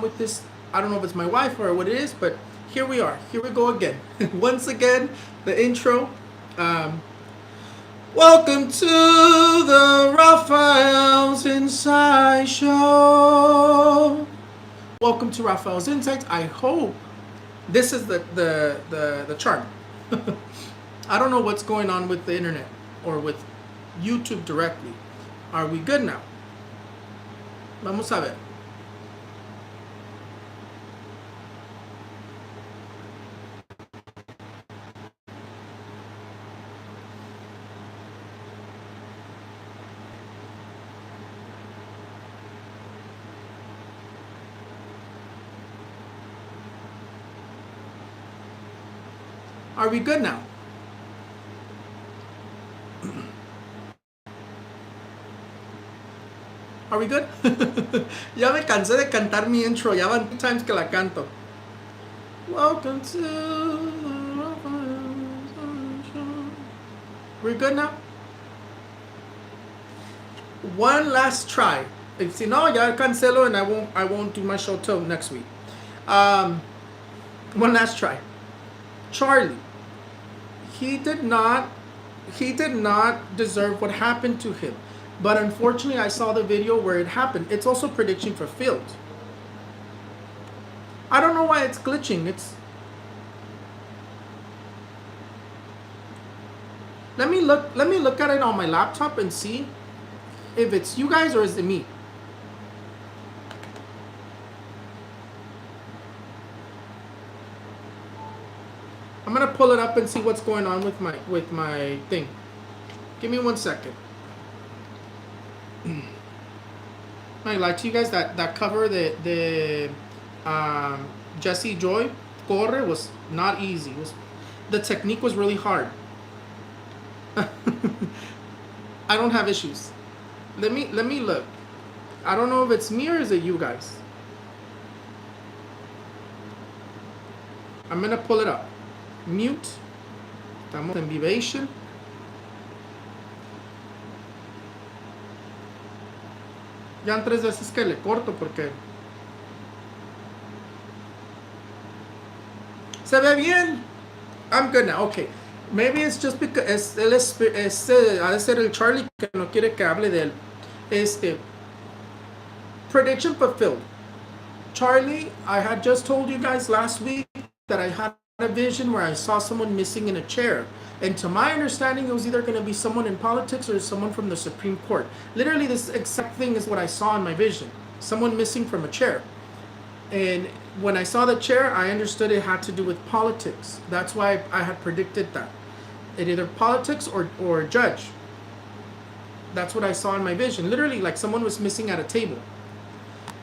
on with this. I don't know if it's my wife or what it is, but here we are. Here we go again. Once again, the intro. Welcome to the Raphael's Insights Show. Welcome to Raphael's Insights. I hope this is the charm. I don't know what's going on with the internet or with YouTube directly. Are we good now? Vamos a ver. Are we good now? Are we good? Ya me cansé de cantar mi intro. Ya van 2 times que la canto. Welcome to the Raphael's Show. We're good now? One last try. If si no, ya cancelo and I won't do my show till next week. One last try. Charlie. He did not deserve what happened to him. But unfortunately, I saw the video where it happened. It's also prediction fulfilled. I don't know why it's glitching. Let me look at it on my laptop and see if it's you guys or is it me. I'm gonna pull it up and see what's going on with my thing. Give me 1 second. I lied to you guys that cover the Jesse Joy Corre was not easy. The technique was really hard. I don't have issues. Let me look. I don't know if it's me or is it you guys. I'm gonna pull it up. Mute. Estamos en Vivation. Ya en 3 veces que le corto porque se ve bien. I'm good now. Okay. Maybe it's just because ha de ser el Charlie que no quiere que hable de él. Prediction fulfilled. Charlie, I had just told you guys last week that I had a vision where I saw someone missing in a chair. And to my understanding, it was either going to be someone in politics or someone from the Supreme Court. Literally, this exact thing is what I saw in my vision. Someone missing from a chair. And when I saw the chair, I understood it had to do with politics. That's why I had predicted that. It either politics or judge. That's what I saw in my vision. Literally, like someone was missing at a table.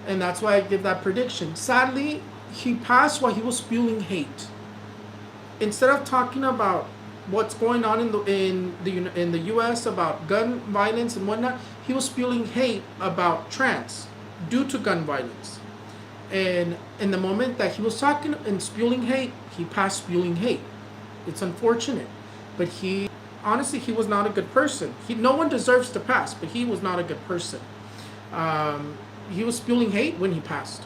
And that's why I give that prediction. Sadly, he passed while he was spewing hate. Instead of talking about what's going on in the U.S. about gun violence and whatnot, he was spewing hate about trans due to gun violence. And in the moment that he was talking and spewing hate, he passed spewing hate. It's unfortunate, but honestly, he was not a good person. No one deserves to pass, but he was not a good person. He was spewing hate when he passed.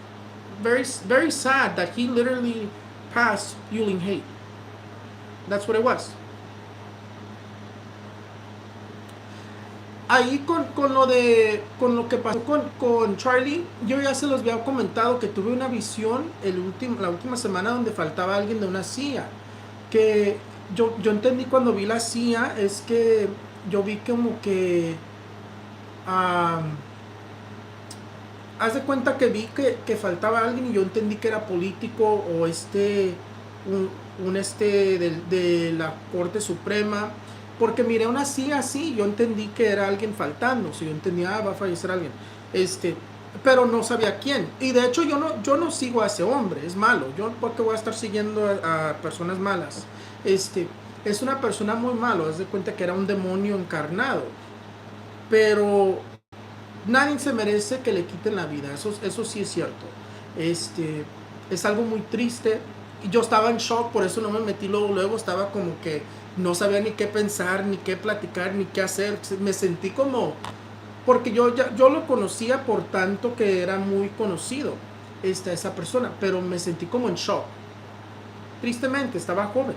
Very, very sad that he literally passed spewing hate. That's what it was. Ahí con lo que pasó con Charlie, yo ya se los había comentado que tuve una visión la última semana donde faltaba alguien de una silla. Que yo entendí cuando vi la silla es que yo vi como que haz de cuenta que vi que faltaba alguien y yo entendí que era político o de la Corte Suprema, porque miré una silla así, yo entendí que era alguien faltando, o sea, yo entendía, va a fallecer alguien, pero no sabía quién, y de hecho yo no sigo a ese hombre, es malo, yo porque voy a estar siguiendo a personas malas, es una persona muy malo, haz de cuenta que era un demonio encarnado, pero nadie se merece que le quiten la vida, eso sí es cierto, es algo muy triste. Y yo estaba en shock, por eso no me metí luego, estaba como que no sabía ni qué pensar, ni qué platicar, ni qué hacer. Me sentí como, porque yo lo conocía por tanto que era muy conocido. esa persona, pero me sentí como en shock. Tristemente, estaba joven.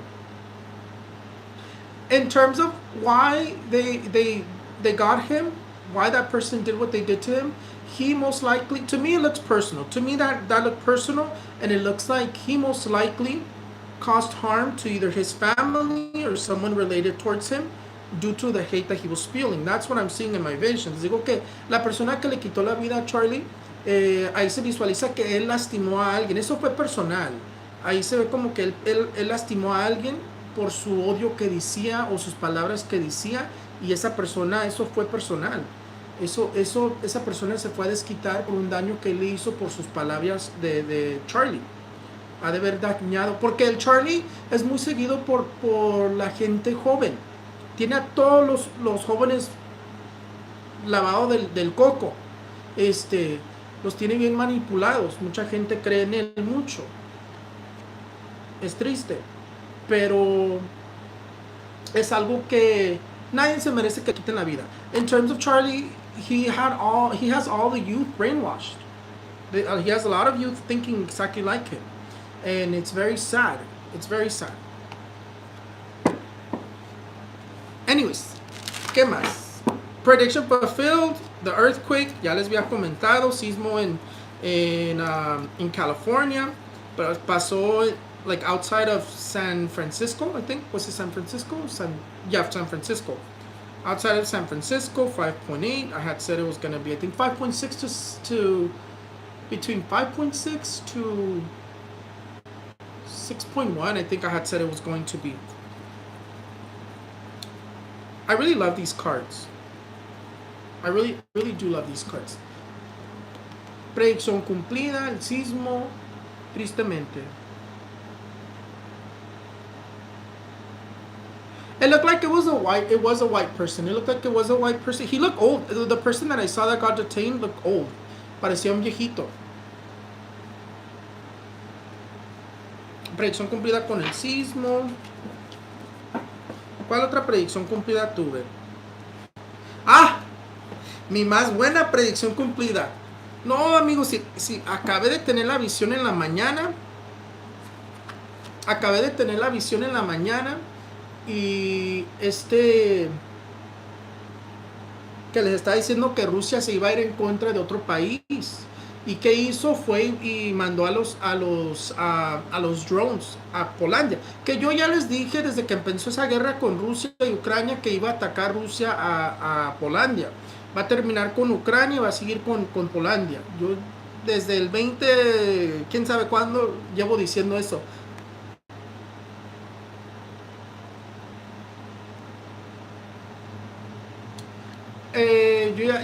In terms of why they got him, why that person did what they did to him, he most likely, to me it looks personal. To me that looked personal, and it looks like he most likely caused harm to either his family or someone related towards him due to the hate that he was spewing. That's what I'm seeing in my visions. Digo que la persona que le quitó la vida a Charlie, ahí se visualiza que él lastimó a alguien. Eso fue personal. Ahí se ve como que él lastimó a alguien por su odio que decía o sus palabras que decía, y esa persona, eso fue personal. Esa persona se fue a desquitar por un daño que él le hizo por sus palabras de Charlie. Ha de haber dañado, porque el Charlie es muy seguido por la gente joven. Tiene a todos los jóvenes lavados del coco. Los tiene bien manipulados. Mucha gente cree en él mucho. Es triste, pero es algo que nadie se merece que quiten la vida. In terms of Charlie, he has all the youth brainwashed. He has a lot of youth thinking exactly like him, and it's very sad. It's very sad. Anyways, ¿qué más? Prediction fulfilled. The earthquake, ya les había comentado, sismo in California, pero pasó like outside of San Francisco, I think. Was it San Francisco? San Francisco. Outside of San Francisco, 5.8. I had said it was going to be, I think, 5.6 to between 5.6 to 6.1. I think I had said it was going to be. I really love these cards. I really do love these cards. Predicción cumplida, el sismo, tristemente. It looked like it was a white person. It looked like it was a white person. He looked old. The person that I saw that got detained looked old. Parecía un viejito. Predicción cumplida con el sismo. ¿Cuál otra predicción cumplida tuve? ¡Ah! Mi más buena predicción cumplida. No, amigos, si acabé de tener la visión en la mañana. Y que les está diciendo que Rusia se iba a ir en contra de otro país. ¿Y qué hizo? Fue y mandó a los drones a Polandia. Que yo ya les dije desde que empezó esa guerra con Rusia y Ucrania que iba a atacar Rusia a Polandia. Va a terminar con Ucrania y va a seguir con Polandia. Yo desde el 20, quién sabe cuándo, llevo diciendo eso.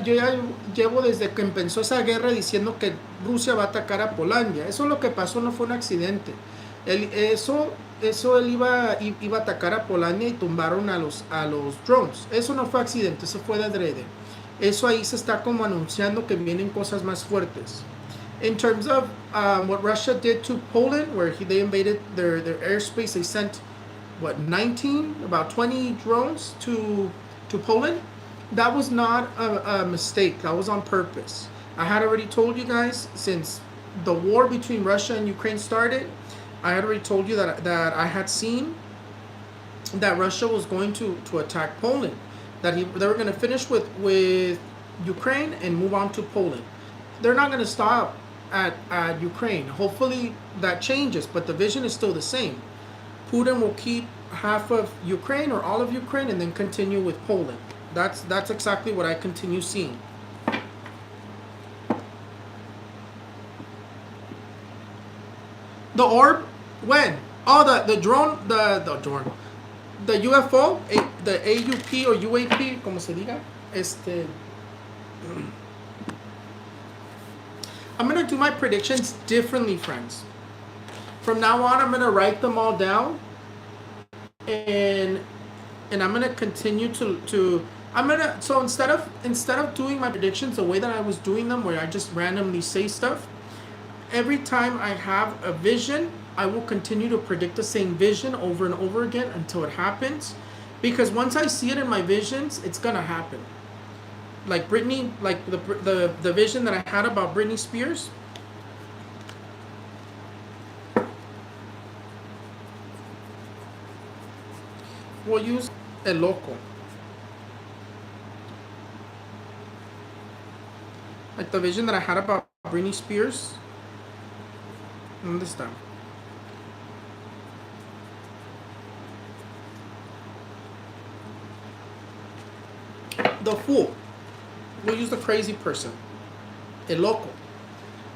Yo ya llevo desde que empezó esa guerra diciendo que Rusia va a atacar a Polandia. Eso lo que pasó no fue un accidente. Él iba a atacar a Polandia y tumbaron a los drones. Eso no fue accidente, eso fue de adrede. Eso ahí se está como anunciando que vienen cosas más fuertes. In terms of what Russia did to Poland, where they invaded their airspace, they sent about 20 drones to Poland. That was not a mistake. That was on purpose. I had already told you guys since the war between Russia and Ukraine started. I had already told you that I had seen that Russia was going to attack Poland. That they were going to finish with Ukraine and move on to Poland. They're not going to stop at Ukraine. Hopefully that changes, but the vision is still the same. Putin will keep half of Ukraine or all of Ukraine and then continue with Poland. That's exactly what I continue seeing. The orb? When? Oh, the drone, the drone. The UFO, the AUP or UAP, como se diga. I'm going to do my predictions differently, friends. From now on, I'm going to write them all down. And I'm going to continue to so instead of doing my predictions the way that I was doing them, where I just randomly say stuff, every time I have a vision, I will continue to predict the same vision over and over again until it happens. Because once I see it in my visions, it's gonna happen. Like Britney, like the vision that I had about Britney Spears. We'll use El Loco. Like the vision that I had about Britney Spears. ¿Dónde está? The Fool. We'll use the crazy person. El Loco.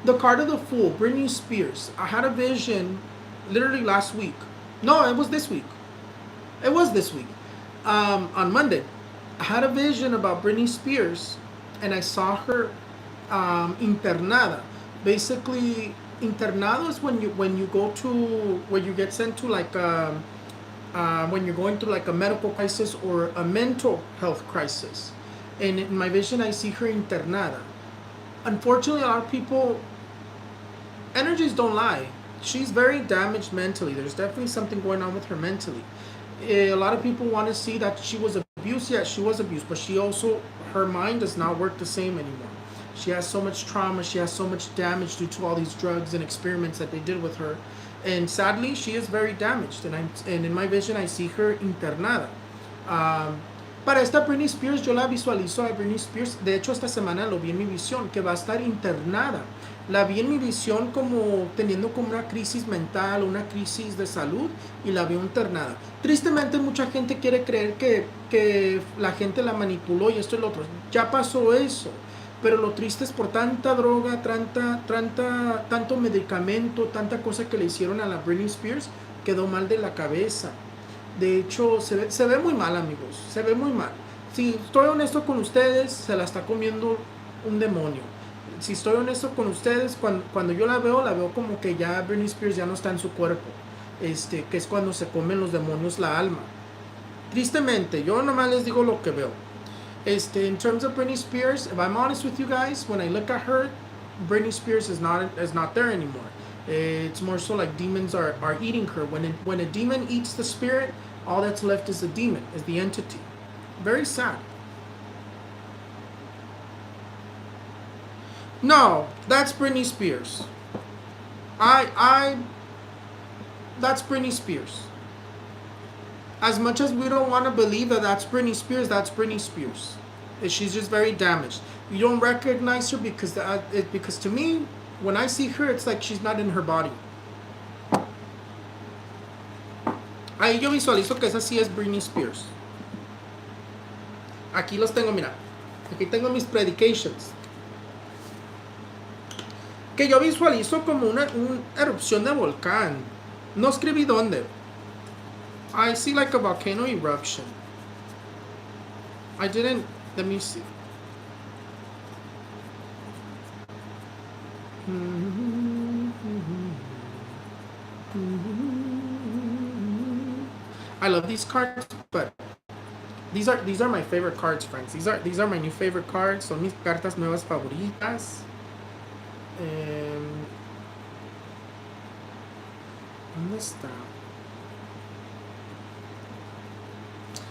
The card of the Fool, Britney Spears. I had a vision literally last week. No, it was this week. It was this week. On Monday. I had a vision about Britney Spears and I saw her internada. Basically, internado is when you go to, when you get sent to like when you're going through like a medical crisis or a mental health crisis. And in my vision, I see her internada. Unfortunately, a lot of people, energies don't lie. She's very damaged mentally. There's definitely something going on with her mentally. A lot of people want to see that she was abused. Yeah, she was abused, but she also, her mind does not work the same anymore. She has so much trauma. She has so much damage due to all these drugs and experiments that they did with her. And sadly, she is very damaged. And in my vision, I see her internada. Para esta Britney Spears, yo la visualizo a Britney Spears. De hecho, esta semana lo vi en mi visión, que va a estar internada. La vi en mi visión como teniendo como una crisis mental, una crisis de salud, y la veo internada. Tristemente, mucha gente quiere creer que la gente la manipuló y esto y lo otro. Ya pasó eso. Pero lo triste es por tanta droga, tanto medicamento, tanta cosa que le hicieron a la Britney Spears, quedó mal de la cabeza. De hecho, se ve muy mal, amigos. Se ve muy mal. Si estoy honesto con ustedes, se la está comiendo un demonio. Si estoy honesto con ustedes, cuando yo la veo como que ya Britney Spears ya no está en su cuerpo. Que es cuando se comen los demonios la alma. Tristemente, yo nomás les digo lo que veo. In terms of Britney Spears, if I'm honest with you guys, when I look at her, Britney Spears is not there anymore. It's more so like demons are eating her. When a demon eats the spirit, all that's left is the demon, is the entity. Very sad. No, that's Britney Spears. That's Britney Spears. As much as we don't want to believe that that's Britney Spears, that's Britney Spears. She's just very damaged. You don't recognize her because to me, when I see her, it's like she's not in her body. Ahí yo visualizo que esa sí es Britney Spears. Aquí los tengo, mira. Aquí tengo mis predications. Que yo visualizo como una erupción de volcán. No escribí dónde. I see like a volcano eruption. I didn't, let me see. I love these cards, but these are my favorite cards, friends. These are my new favorite cards. Son mis cartas nuevas favoritas. ¿Dónde está?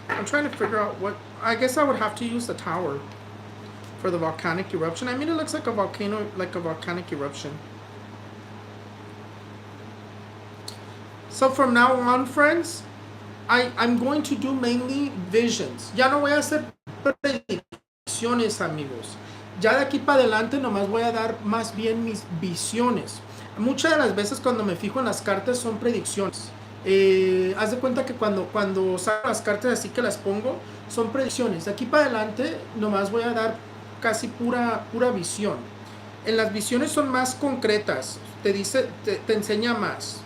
I'm trying to figure out what. I guess I would have to use the tower for the volcanic eruption. I mean, it looks like a volcano, like a volcanic eruption. So from now on, friends, I'm going to do mainly visions. Ya no voy a hacer predicciones, amigos. Ya de aquí para adelante nomás voy a dar más bien mis visiones. Muchas de las veces cuando me fijo en las cartas son predicciones. Haz de cuenta que cuando saco las cartas así que las pongo, son predicciones. De aquí para adelante nomás voy a dar casi pura visión. En las visiones son más concretas. Te enseña más.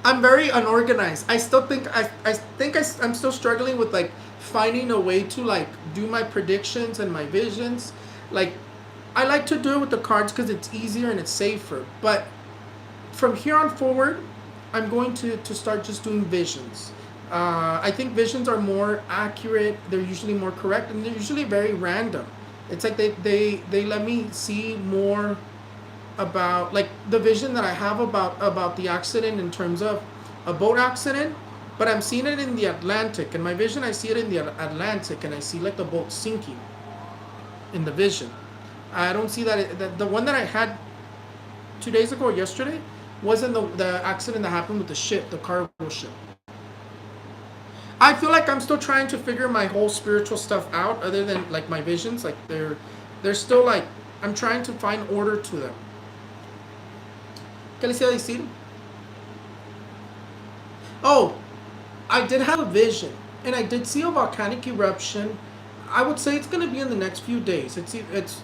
I'm very unorganized. I still think I'm still struggling with like finding a way to like do my predictions and my visions. Like I like to do it with the cards because it's easier and it's safer. But from here on forward, I'm going to start just doing visions. I think visions are more accurate. They're usually more correct, and they're usually very random. It's like they let me see more about like the vision that I have about the accident in terms of a boat accident, but I'm seeing it in the Atlantic. In my vision, I see it in the Atlantic, and I see like the boat sinking in the vision. I don't see that the one that I had 2 days ago or yesterday wasn't the accident that happened with the ship, the cargo ship. I feel like I'm still trying to figure my whole spiritual stuff out, other than like my visions. Like they're still like I'm trying to find order to them. ¿Qué les iba a decir? Oh, I did have a vision, and I did see a volcanic eruption. I would say it's going to be in the next few days. It's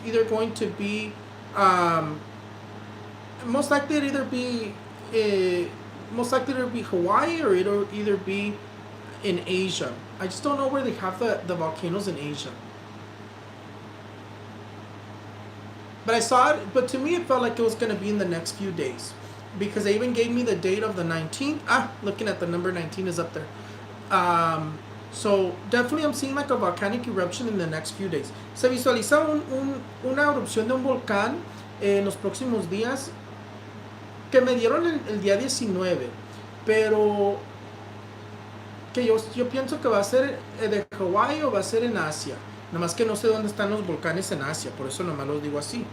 either going to be, um, most likely it'll either be, most likely it'll be Hawaii, or it'll either be in Asia. I just don't know where they have the volcanoes in Asia. But I saw it, but to me it felt like it was going to be in the next few days. Because they even gave me the date of the 19th. Looking at the number 19 is up there. So definitely I'm seeing like a volcanic eruption in the next few days. Se visualiza una erupción de un volcán en los próximos días que me dieron el día 19. Pero que yo pienso que va a ser de Hawái o va a ser en Asia. Nada más que no sé dónde están los volcanes en Asia. Por eso nomás los digo así.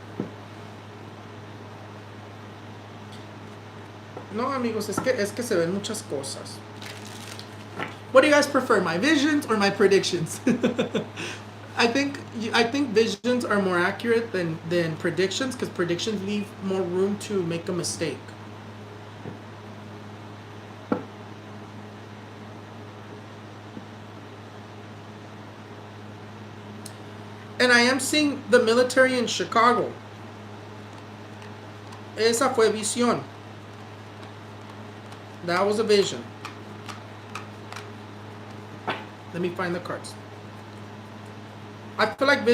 No, amigos, es que se ven muchas cosas. What do you guys prefer, my visions or my predictions? I think visions are more accurate than predictions, because predictions leave more room to make a mistake. And I am seeing the military in Chicago. Esa fue visión. That was a vision. Let me find the cards. I feel like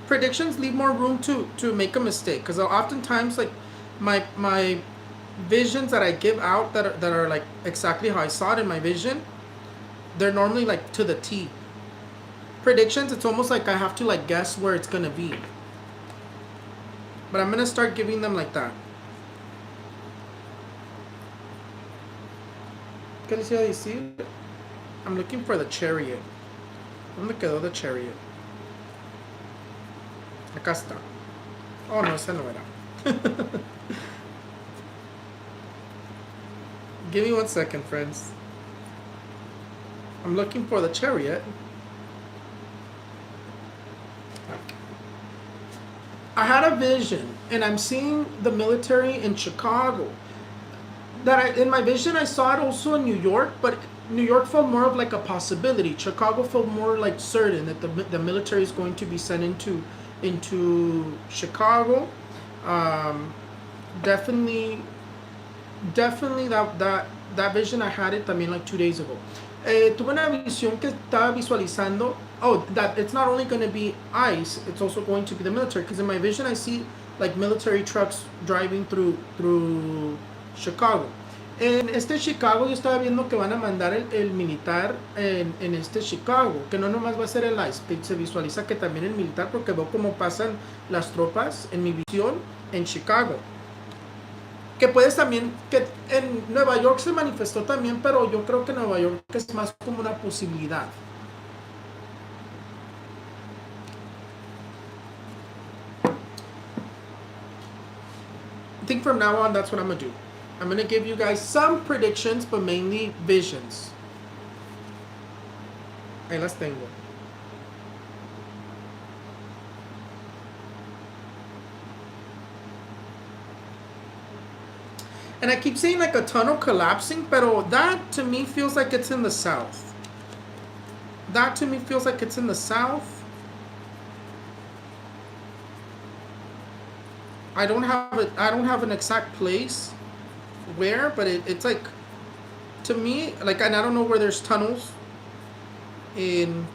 predictions leave more room to make a mistake, because oftentimes like my visions that I give out that are like exactly how I saw it in my vision, they're normally like to the T. Predictions, it's almost like I have to like guess where it's gonna be. But I'm gonna start giving them like that. ¿Qué les iba a decir? I'm looking for the chariot. ¿Dónde quedó the chariot? Acá está. Oh, no, esa no era. Give me 1 second, friends. I'm looking for the chariot. I had a vision, and I'm seeing the military in Chicago. In my vision, I saw it also in New York, but New York felt more of like a possibility. Chicago felt more like certain that the military is going to be sent into Chicago. Definitely that vision, I had it también like 2 days ago. Tuve una visión que estaba visualizando. Oh, that it's not only going to be ICE, it's also going to be the military. Because in my vision, I see like military trucks driving through Chicago. En este Chicago yo estaba viendo que van a mandar el militar en este Chicago, que no nomás va a ser el ICE, se visualiza que también el militar, porque veo cómo pasan las tropas en mi visión en Chicago. Que puedes también, que en Nueva York se manifestó también, pero yo creo que Nueva York es más como una posibilidad. I think from now on, that's what I'm going to do. I'm going to give you guys some predictions, but mainly visions. Ahí las tengo. And I keep saying like a tunnel collapsing, pero that to me feels like it's in the south. That to me feels like it's in the south. I don't have an exact place where, but it's like, to me, like, and I don't know where there's tunnels in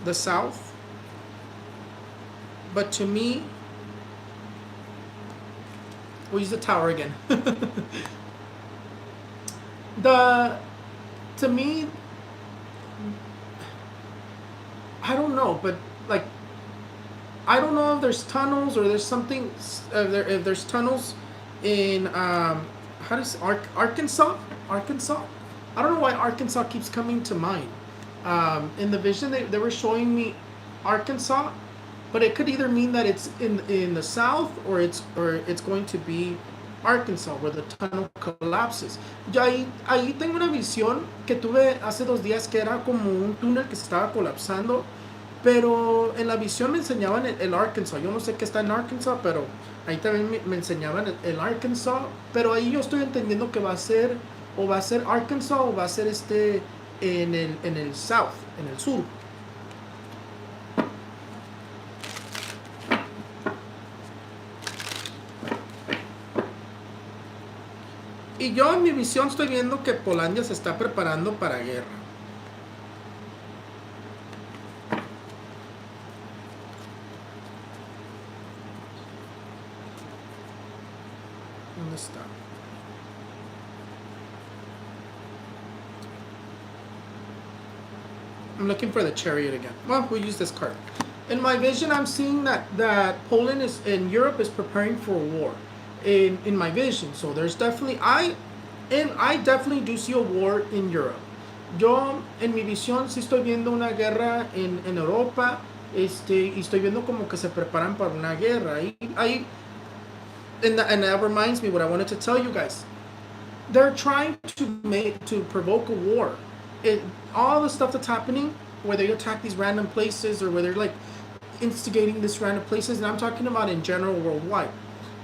the south, but to me, we'll use the tower again. To me, I don't know, but like, I don't know if there's tunnels or there's something, if there's tunnels in, how does Arkansas? I don't know why Arkansas keeps coming to mind. In the vision, they were showing me Arkansas, But it could either mean that it's in the south, or it's going to be Arkansas, where the tunnel collapses. Yo ahí tengo una visión que tuve hace 2 días, que era como un túnel que se estaba colapsando, pero en la visión me enseñaban el Arkansas. Yo no sé qué está en Arkansas, pero ahí también me enseñaban el Arkansas. Pero ahí yo estoy entendiendo que va a ser Arkansas, o va a ser en el south, en el sur. Y yo en mi visión estoy viendo que Polandia se está preparando para guerra. ¿Dónde está? I'm looking for the chariot again. Well, we'll use this card. In my vision, I'm seeing that Poland and Europe is preparing for a war. In my vision, so there's definitely I definitely do see a war in Europe. Yo en mi visión sí estoy viendo una guerra en Europa, y estoy viendo como que se preparan para una guerra. And that reminds me what I wanted to tell you guys. They're trying to provoke a war. All the stuff that's happening, where they attack these random places, or where they're like instigating these random places, and I'm talking about in general worldwide.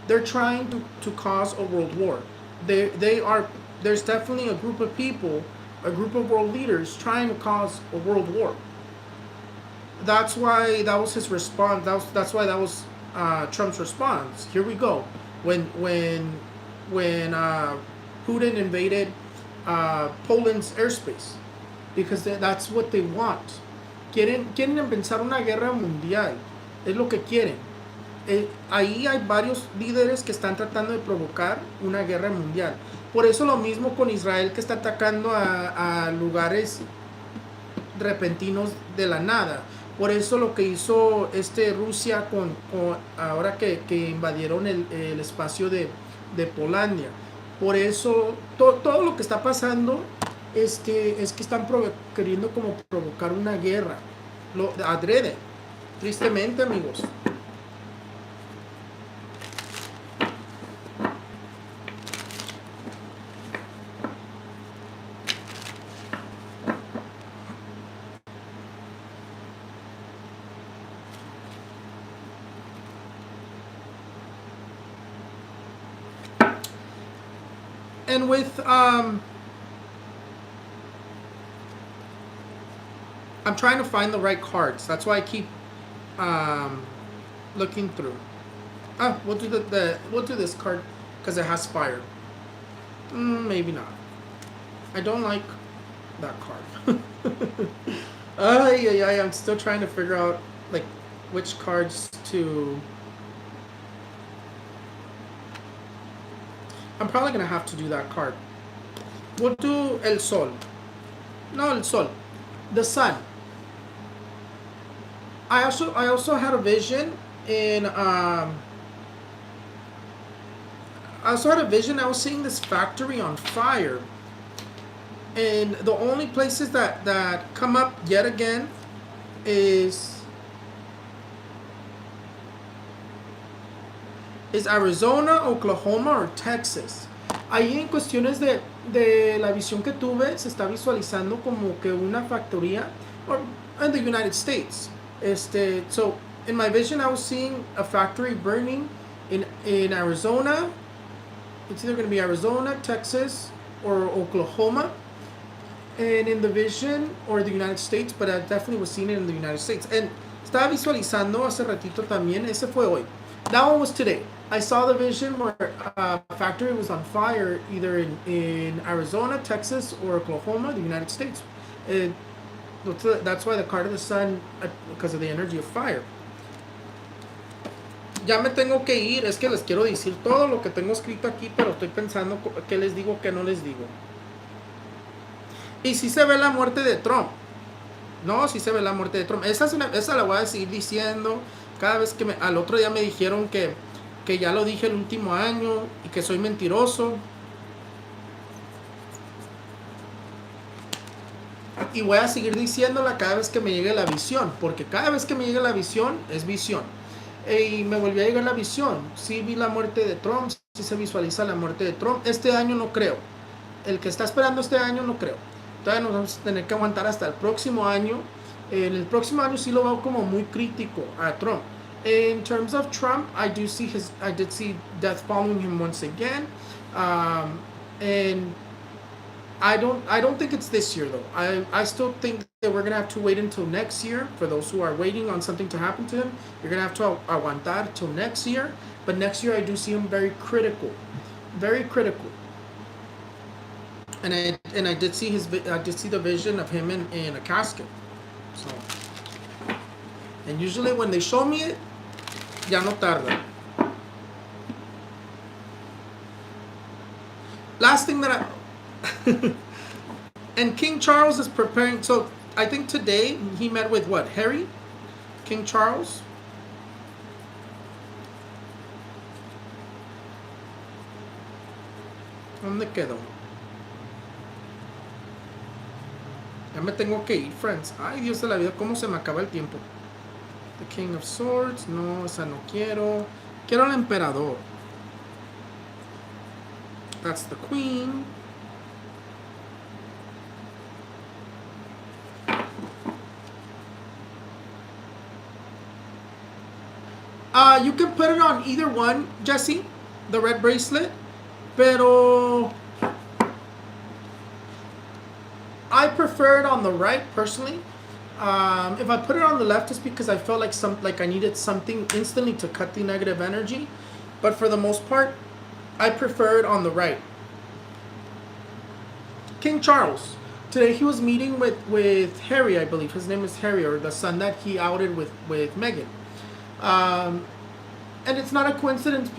They're trying to cause a world war. There's definitely a group of people, a group of world leaders trying to cause a world war. That's why that was his response. That's why that was Trump's response. Here we go. When Putin invaded Poland's airspace, because that's what they want. Quieren empezar una guerra mundial. Es lo que quieren. Ahí hay varios líderes que están tratando de provocar una guerra mundial. Por eso lo mismo con Israel, que está atacando a lugares repentinos de la nada. Por eso lo que hizo Rusia con ahora que invadieron el espacio de Polandia. Por eso todo lo que está pasando es que están queriendo como provocar una guerra. Adrede. Tristemente, amigos. And with I'm trying to find the right cards. That's why I keep looking through. We'll do we'll do this card because it has fire. Maybe not. I don't like that card. I'm still trying to figure out like which cards to. I'm probably gonna have to do that card. We'll do El Sol. No, El Sol. The sun. I also had a vision in I also had a vision. I was seeing this factory on fire, and the only places that come up yet again is Arizona, Oklahoma, or Texas. Ahí en cuestiones de la visión que tuve, se está visualizando como que una factoría, or in the United States. So in my vision, I was seeing a factory burning in Arizona. It's either going to be Arizona, Texas, or Oklahoma. And in the vision, or the United States, but I definitely was seeing it in the United States. And estaba visualizando hace ratito también, ese fue hoy. That one was today. I saw the vision where a factory was on fire either in Arizona, Texas, or Oklahoma, the United States. That's why the card of the sun, because of the energy of fire. Ya me tengo que ir, es que les quiero decir todo lo que tengo escrito aquí, pero estoy pensando qué les digo, qué no les digo. Y si se ve la muerte de Trump. No, si se ve la muerte de Trump. Esa la voy a seguir diciendo. Cada vez que al otro día me dijeron que ya lo dije el último año y que soy mentiroso. y voy a seguir diciéndola cada vez que me llegue la visión, porque cada vez que me llegue la visión es visión. Y me volvió a llegar la visión. Sí vi la muerte de Trump, sí se visualiza la muerte de Trump. Este año no creo. El que está esperando este año no creo. Todavía nos vamos a tener que aguantar hasta el próximo año. En el próximo año sí lo veo como muy crítico a Trump. In terms of Trump, I did see death following him once again, and I don't think it's this year though. I still think that we're gonna have to wait until next year. For those who are waiting on something to happen to him, you're gonna have to aguantar till next year. But next year, I do see him very critical, very critical. And I did see the vision of him in a casket. So, and usually when they show me it, ya no tarda. Last thing that and King Charles is preparing. So I think today he met with what? Harry? King Charles? ¿Dónde quedó? Ya me tengo que ir, friends. Ay, Dios de la vida, cómo se me acaba el tiempo. The King of Swords. No, esa no quiero. Quiero al emperador. That's the Queen. You can put it on either one, Jesse, the red bracelet, pero I prefer it on the right personally. If I put it on the left, it's because I felt like I needed something instantly to cut the negative energy, but for the most part, I prefer it on the right. King Charles. Today he was meeting with Harry, I believe. His name is Harry, or the son that he outed with Meghan. And it's not a coincidence,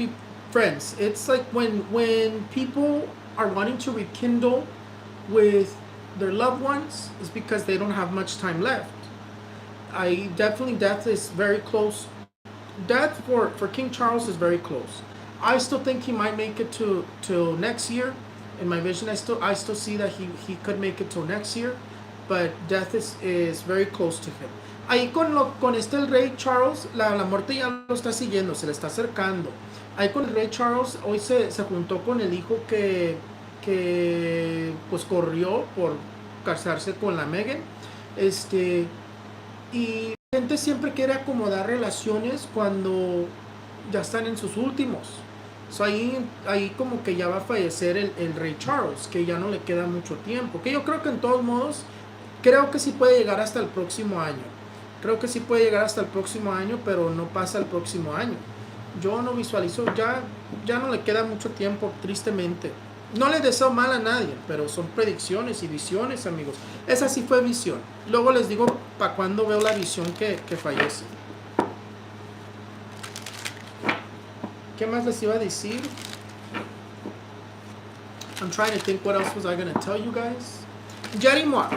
friends. It's like when people are wanting to rekindle with their loved ones, it's because they don't have much time left. Death is very close. Death for King Charles is very close. I still think he might make it till next year. In my vision, I still see that he could make it till next year, but death is very close to him. Ahí con el rey Charles, la muerte ya lo está siguiendo, se le está acercando. Ahí con el rey Charles, hoy se juntó con el hijo que pues corrió por casarse con la Meghan. Y la gente siempre quiere acomodar relaciones cuando ya están en sus últimos. So ahí como que ya va a fallecer el rey Charles, que ya no le queda mucho tiempo. Que yo creo que en todos modos, creo que sí puede llegar hasta el próximo año. Pero no pasa el próximo año. Yo no visualizo, ya no le queda mucho tiempo, tristemente. No le deseo mal a nadie, pero son predicciones y visiones, amigos. Esa sí fue visión. Luego les digo para cuando veo la visión que fallece. ¿Qué más les iba a decir? I'm trying to think what else was I going to tell you guys. Jerry Moore.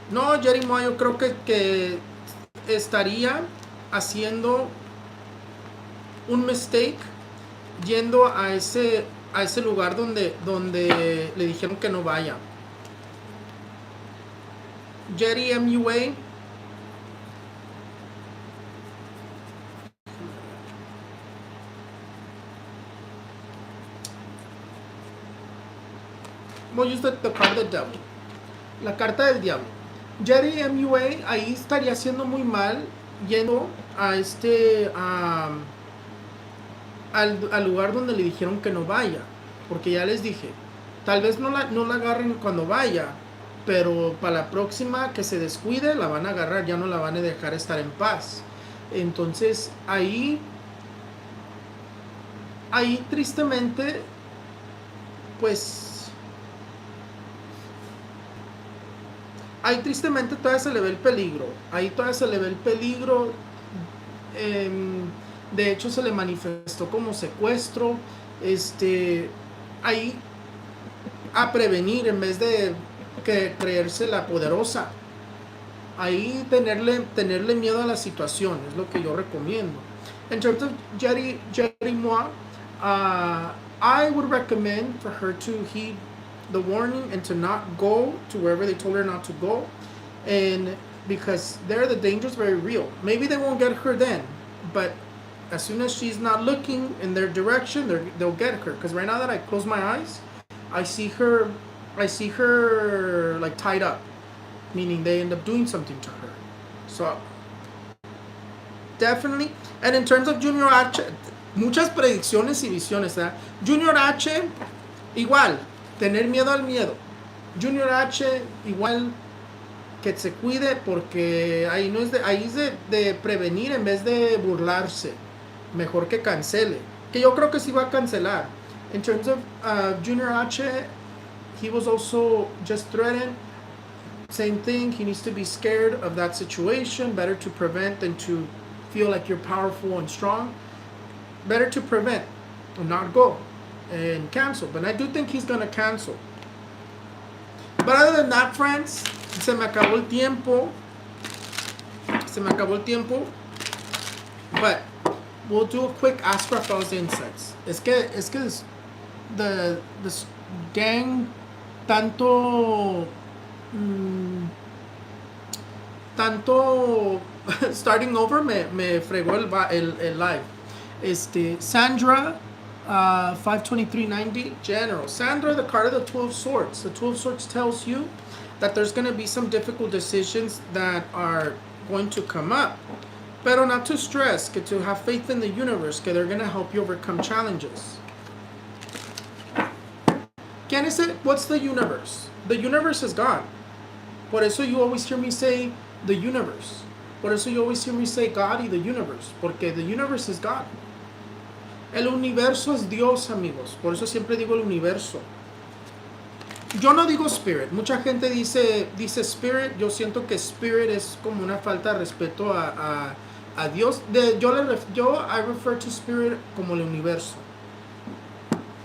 No, Jerry Moore yo creo que estaría haciendo un mistake yendo a ese lugar donde le dijeron que no vaya. Jerry MUA. We'll use the card of the devil. La carta del diablo. Jerry MUA ahí estaría haciendo muy mal yendo a al lugar donde le dijeron que no vaya, porque ya les dije, tal vez no la agarren cuando vaya, pero para la próxima que se descuide la van a agarrar, ya no la van a dejar estar en paz. Entonces ahí tristemente pues tristemente todavía se le ve el peligro. De hecho se le manifestó como secuestro. Ahí a prevenir en vez de creerse la poderosa. Ahí tenerle miedo a la situación es lo que yo recomiendo. In terms of Jerry Moore, I would recommend for her to heed the warning and to not go to wherever they told her not to go. And because there the danger's very real. Maybe they won't get her then, but as soon as she's not looking in their direction, they'll get her. Because right now that I close my eyes, I see her, like tied up, meaning they end up doing something to her. So definitely. And in terms of Junior H, muchas predicciones y visiones, ¿eh? Junior H, igual, tener miedo al miedo. Junior H, igual, que se cuide porque ahí no es de, ahí es de prevenir en vez de burlarse. Mejor que cancele. Que yo creo que sí va a cancelar. In terms of Junior H, he was also just threatened. Same thing, he needs to be scared of that situation. Better to prevent than to feel like you're powerful and strong. Better to prevent and not go and cancel. But I do think he's going to cancel. But other than that, friends, se me acabó el tiempo. But we'll do a quick Ask Raphael's Insights. Es que the gang tanto starting over me fregó el live. Sandra 52390 General. Sandra, the card of the 12 Swords. The 12 Swords tells you that there's going to be some difficult decisions that are going to come up. Pero not to stress, que to have faith in the universe, que they're going to help you overcome challenges. ¿Quién es it? What's the universe? The universe is God. Por eso you always hear me say the universe. Por eso you always hear me say God y the universe. Porque the universe is God. El universo es Dios, amigos. Por eso siempre digo el universo. Yo no digo spirit. Mucha gente dice spirit. Yo siento que spirit es como una falta de respeto a Dios. I refer to spirit como el universo.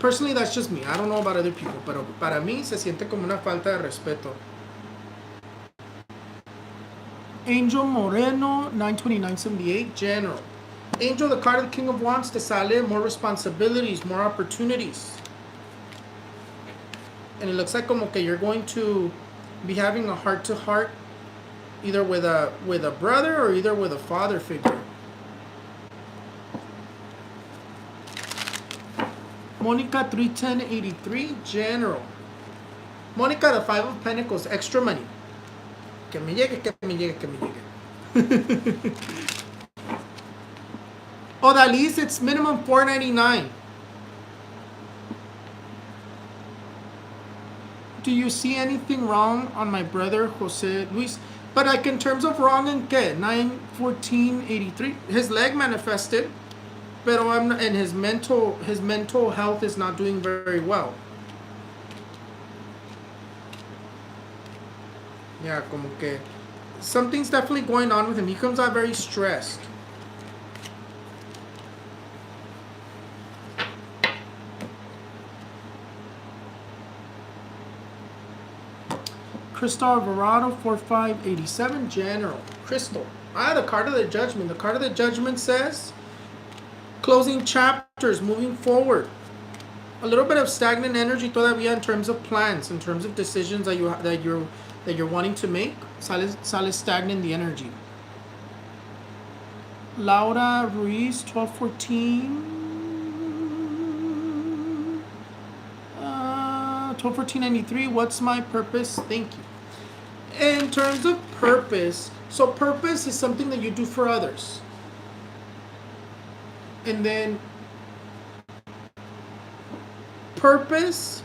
Personally, that's just me. I don't know about other people. Pero para mí se siente como una falta de respeto. Angel Moreno, 92978, General. Angel, the card of the King of Wands, te sale more responsibilities, more opportunities. And it looks like como que you're going to be having a heart-to-heart either with a brother or either with a father figure. Monica 31083, General. Monica, the 5 of Pentacles, extra money. Que me llegue, que me llegue, que me llegue. Odalis, it's minimum $4.99. Do you see anything wrong on my brother Jose Luis? But like in terms of wrong in qué? 91483. His leg manifested, pero and his mental health is not doing very well. Yeah, como que something's definitely going on with him. He comes out very stressed. Crystal Alvarado 4587, General. Crystal. The card of the Judgment. The card of the Judgment says closing chapters, moving forward. A little bit of stagnant energy todavía in terms of plans, in terms of decisions that you're wanting to make. Sale stagnant the energy. Laura Ruiz 1214. 121493. What's my purpose? Thank you. In terms of purpose, so purpose is something that you do for others. And then purpose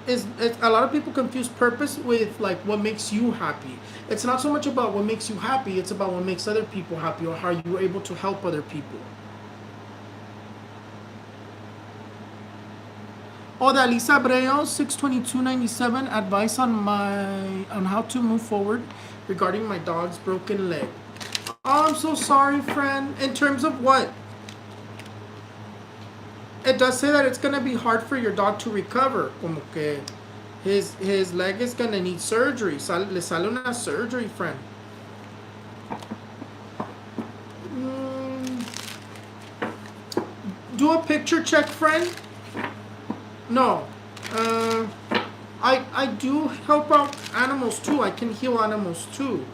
is, a lot of people confuse purpose with like what makes you happy. It's not so much about what makes you happy, it's about what makes other people happy or how you're able to help other people. Odalisa Abreu, 62297, advice on how to move forward regarding my dog's broken leg. Oh, I'm so sorry, friend. In terms of what? It does say that it's going to be hard for your dog to recover. Como que his leg is going to need surgery. Le sale una surgery, friend. Do a picture check, friend. No. I do help out animals too. I can heal animals too.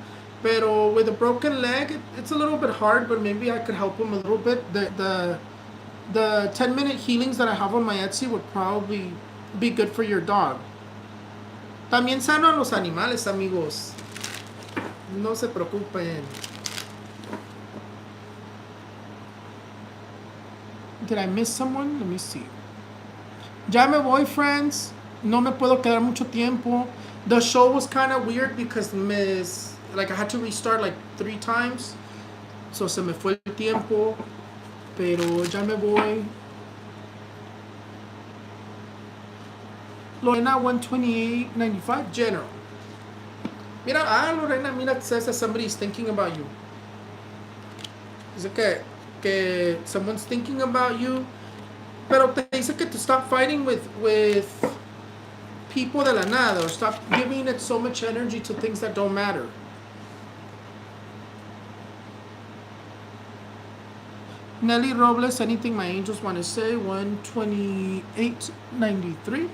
Pero with a broken leg, it's a little bit hard, but maybe I could help them a little bit. The 10-minute healings that I have on my Etsy would probably be good for your dog. También sano a los animales, amigos. No se preocupen. Did I miss someone? Let me see. Ya me voy, friends. No me puedo quedar mucho tiempo. The show was kind of weird because I had to restart like 3 times. So se me fue el tiempo. Pero ya me voy. Lorena 128.95 General. Mira, Lorena, mira, it says that somebody's thinking about you. Dice que someone's thinking about you. Pero te dice que to stop fighting with people de la nada, or stop giving it so much energy to things that don't matter. Nelly Robles, anything my angels want to say? 128.93.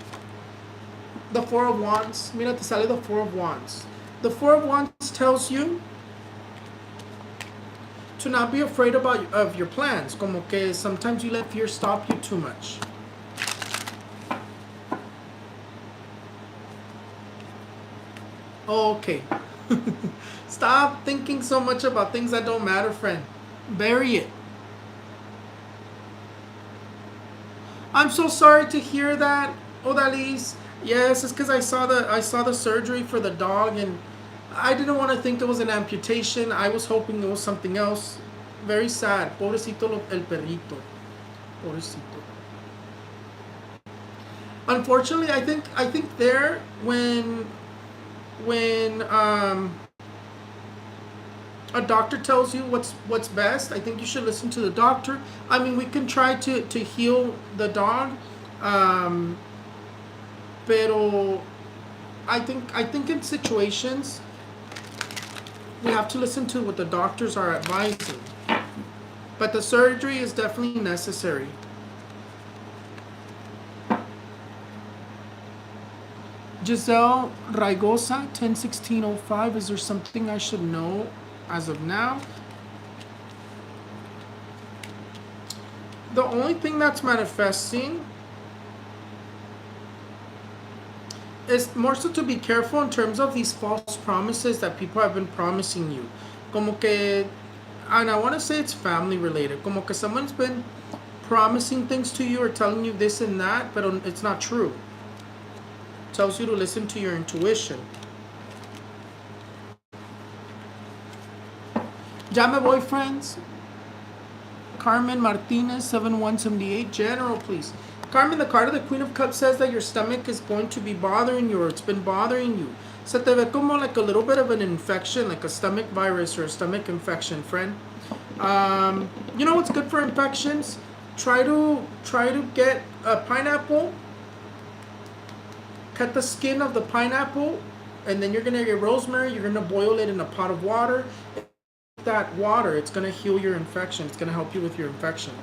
The Four of Wands. Mira, te sale the Four of Wands. The Four of Wands tells you to not be afraid of your plans. Como que sometimes you let fear stop you too much. Okay. Stop thinking so much about things that don't matter, friend. Bury it. I'm so sorry to hear that, Odalis. Yes, it's because I saw the surgery for the dog, and I didn't want to think it was an amputation. I was hoping it was something else. Very sad. Pobrecito el perrito. Pobrecito. Unfortunately, I think there when a doctor tells you what's best, I think you should listen to the doctor. I mean, we can try to heal the dog, pero I think in situations we have to listen to what the doctors are advising. But the surgery is definitely necessary. Giselle Raigosa, 101605. Is there something I should know as of now? The only thing that's manifesting is more so to be careful in terms of these false promises that people have been promising you. Como que, and I want to say it's family related. Como que someone's been promising things to you or telling you this and that, but it's not true. It tells you to listen to your intuition. Ya me voy, friends. Carmen Martinez, 7178. General, please. Carmen, the card of the Queen of Cups says that your stomach is going to be bothering you, or it's been bothering you. Se te ve como like a little bit of an infection, like a stomach virus or a stomach infection, friend. You know what's good for infections? Try to get a pineapple. Cut the skin of the pineapple, and then you're gonna get rosemary. You're gonna boil it in a pot of water. That water, it's gonna heal your infection. It's gonna help you with your infection.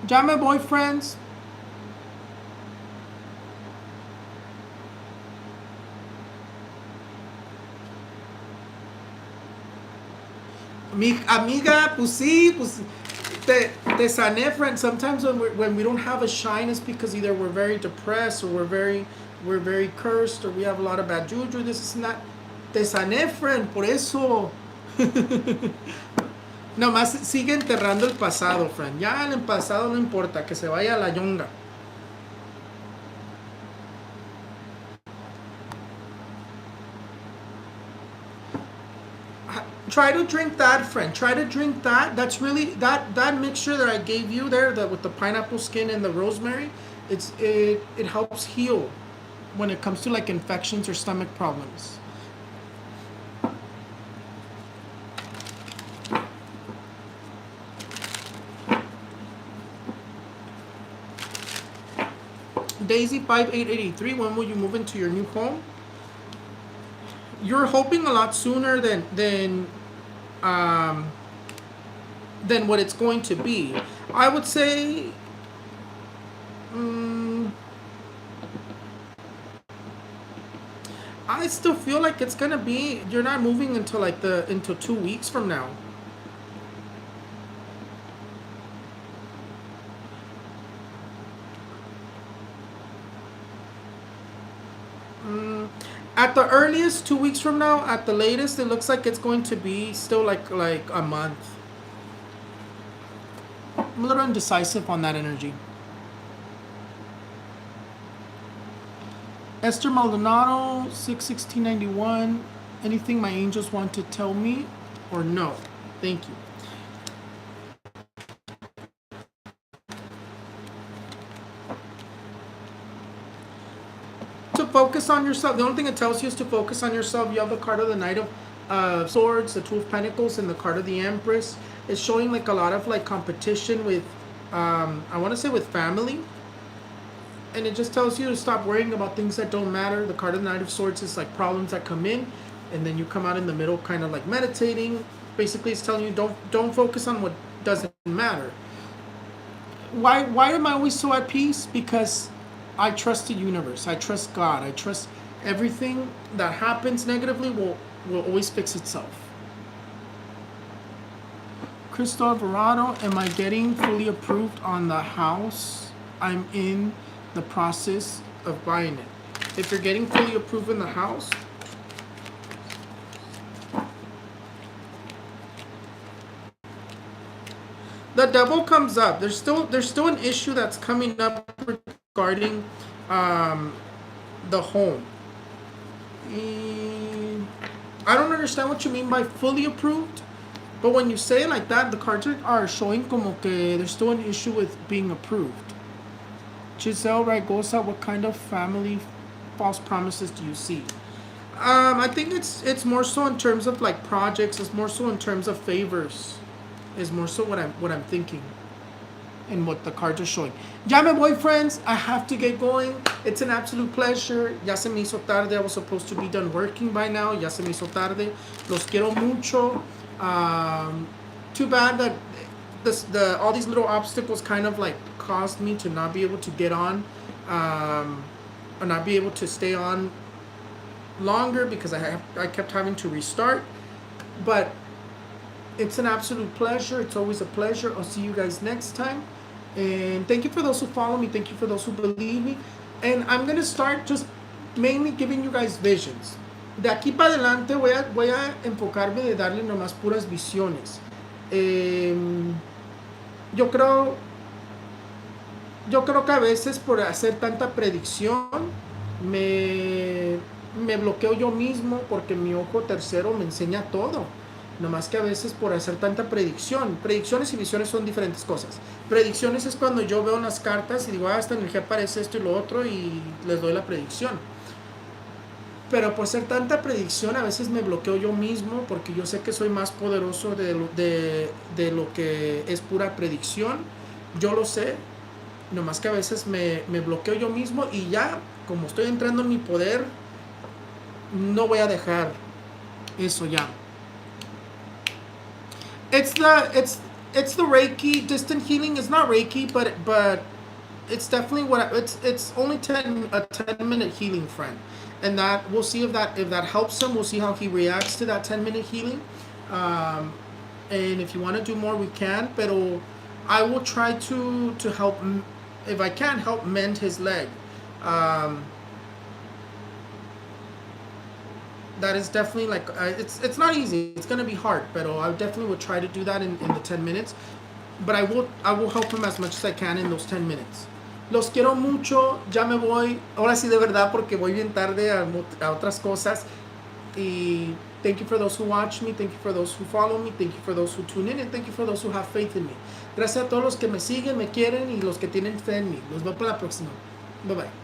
Ya me voy, friends. Amiga, pues sí, pues te sané, friend. Sometimes when we don't have a shine, it's because either we're very depressed or we're very cursed or we have a lot of bad juju. This is not. Te sané, friend. Por eso. Nomás sigue enterrando el pasado, friend. Ya el pasado no importa, que se vaya a la yonga. Try to drink that, friend. Try to drink that. That's really that mixture that I gave you there, with the pineapple skin and the rosemary. It helps heal when it comes to like infections or stomach problems. Daisy 5883, when will you move into your new home? You're hoping a lot sooner than what it's going to be. I would say, mm, I still feel like it's gonna be. You're not moving until until 2 weeks from now. Mm, at the earliest, 2 weeks from now. At the latest, it looks like it's going to be still like a month. I'm a little indecisive on that energy. Esther Maldonado, 6/16/91. Anything my angels want to tell me, or no? Thank you. To focus on yourself. The only thing it tells you is to focus on yourself. You have the card of the Knight of Swords, the Two of Pentacles, and the card of the Empress. It's showing like a lot of like competition with, I want to say with family. And it just tells you to stop worrying about things that don't matter. The card of the Knight of Swords is like problems that come in, and then you come out in the middle, kind of like meditating. Basically, it's telling you don't focus on what doesn't matter. Why am I always so at peace? Because I trust the universe. I trust God. I trust everything that happens negatively will always fix itself. Crystal Alvarado, am I getting fully approved on the house? I'm in the process of buying it. If you're getting fully approved in the house, the devil comes up. There's still an issue that's coming up regarding the home. I don't understand what you mean by fully approved, but when you say it like that, the cards are showing como que there's still an issue with being approved. Giselle Ragosa, what kind of family false promises do you see? I think it's more so in terms of like projects. It's more so in terms of favors. Is more so what I'm thinking, and what the cards are showing. Ya me voy, friends. I have to get going. It's an absolute pleasure. Ya se me hizo tarde. I was supposed to be done working by now. Ya se me hizo tarde. Los quiero mucho. Too bad that all these little obstacles kind of like caused me to not be able to get on, or not be able to stay on longer because I kept having to restart. But it's an absolute pleasure. It's always a pleasure. I'll see you guys next time. And thank you for those who follow me. Thank you for those who believe me. And I'm going to start just mainly giving you guys visions. De aquí para adelante voy a enfocarme de darle nomás puras visiones. Yo creo que a veces por hacer tanta predicción me bloqueo yo mismo, porque mi ojo tercero me enseña todo. Nomás que a veces por hacer tanta predicción. Predicciones y visiones son diferentes cosas. Predicciones es cuando yo veo las cartas y digo, esta energía parece esto y lo otro, y les doy la predicción. Pero por hacer tanta predicción a veces me bloqueo yo mismo, porque yo sé que soy más poderoso de lo que es pura predicción. Yo lo sé. Nomás que a veces me bloqueo yo mismo, y ya como estoy entrando en mi poder, no voy a dejar eso ya. It's the Reiki distant healing. It's not Reiki, but it's definitely it's only a 10-minute healing, friend, and that we'll see if that helps him. We'll see how he reacts to that 10-minute healing, and if you want to do more, we can. Pero I will try to help, if I can help mend his leg. That is definitely like, it's not easy. It's gonna be hard, but I definitely will try to do that in the 10 minutes. But I will help him as much as I can in those 10 minutes. Los quiero mucho. Ya me voy. Ahora sí de verdad, porque voy bien tarde a otras cosas. Y thank you for those who watch me. Thank you for those who follow me. Thank you for those who tune in. And thank you for those who have faith in me. Gracias a todos los que me siguen, me quieren, y los que tienen fe en mí. Los veo para la próxima. Bye bye.